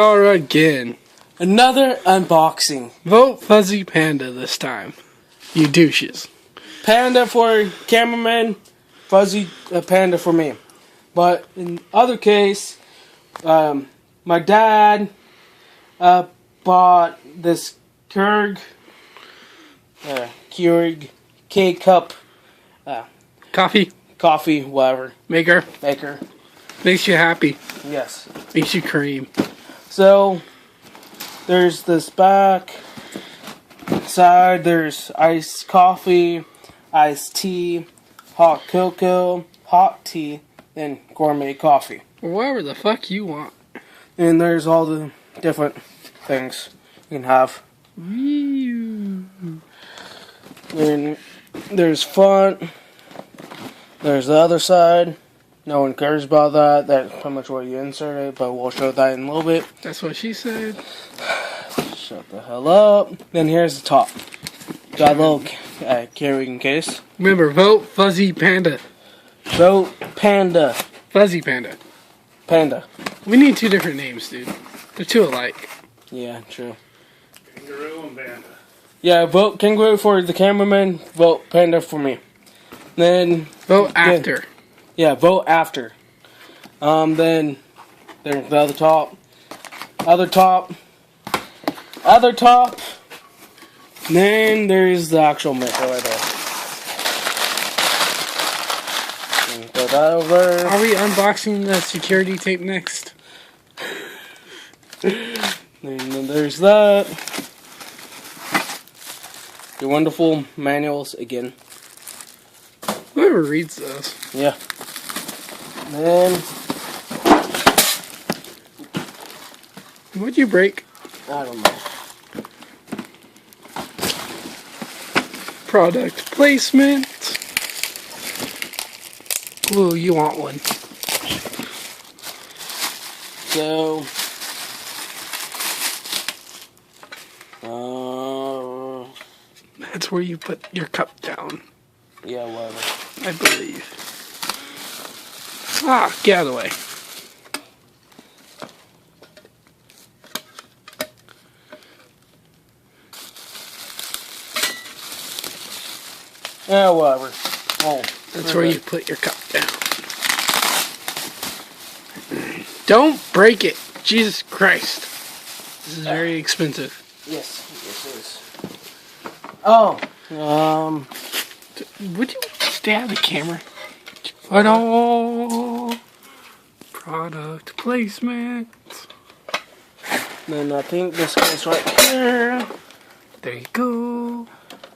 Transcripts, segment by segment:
Or again. Another unboxing. Vote Fuzzy Panda this time. You douches. Panda for cameraman, Fuzzy Panda for me. But in other case, my dad bought this Keurig K-Cup Coffee, whatever. maker. Makes you happy. Yes. Makes you cream. So, there's this back side, there's iced coffee, iced tea, hot cocoa, hot tea, and gourmet coffee. Whatever the fuck you want. And there's all the different things you can have. And there's font. There's the other side. No one cares about that. That's pretty much where you insert it, but we'll show that in a little bit. That's what she said. Shut the hell up. Then here's the top. Got a little carrying case. Remember, vote Fuzzy Panda. Vote Panda. Fuzzy Panda. Panda. We need two different names, dude. They're two alike. Yeah, true. Kangaroo and Panda. Yeah, vote Kangaroo for the cameraman. Vote Panda for me. Then Vote after. Yeah, vote after. Then there's the other top. Other top. Then there's the actual maker right there. And put that over. Are we unboxing the security tape next? And then there's that. Your wonderful manuals again. Whoever reads those. Yeah. Then What'd you break? I don't know. Product placement. Ooh, you want one. So That's where you put your cup down, yeah, whatever. I believe. Ah, get out of the way. Yeah, whatever. Oh, That's where you put your cup down. Don't break it. Jesus Christ. This is very expensive. Yes, it is. Oh, Would you stay out of the camera? Photo. Product placement. then I think this goes right here. There you go.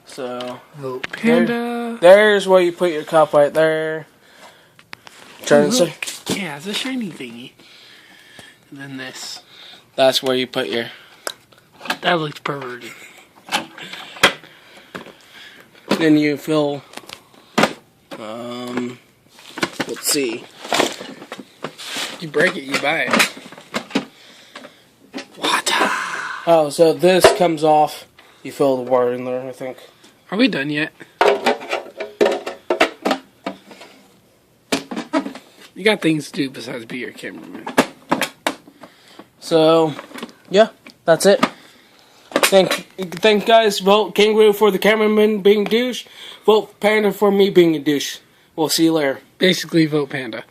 So Vote Panda. there's where you put your cup right there. Trying to say, Yeah, it's a shiny thingy. And then this. that's where you put your. That looks perverted. Then you fill. Let's see. You break it, you buy it. Water. Oh, so this comes off. You fill the water in there, I think. Are we done yet? You got things to do besides be your cameraman. So, yeah, that's it. Thank guys. Vote Kangaroo for the cameraman being a douche. Vote Panda for me being a douche. We'll see you later. Basically, vote Panda.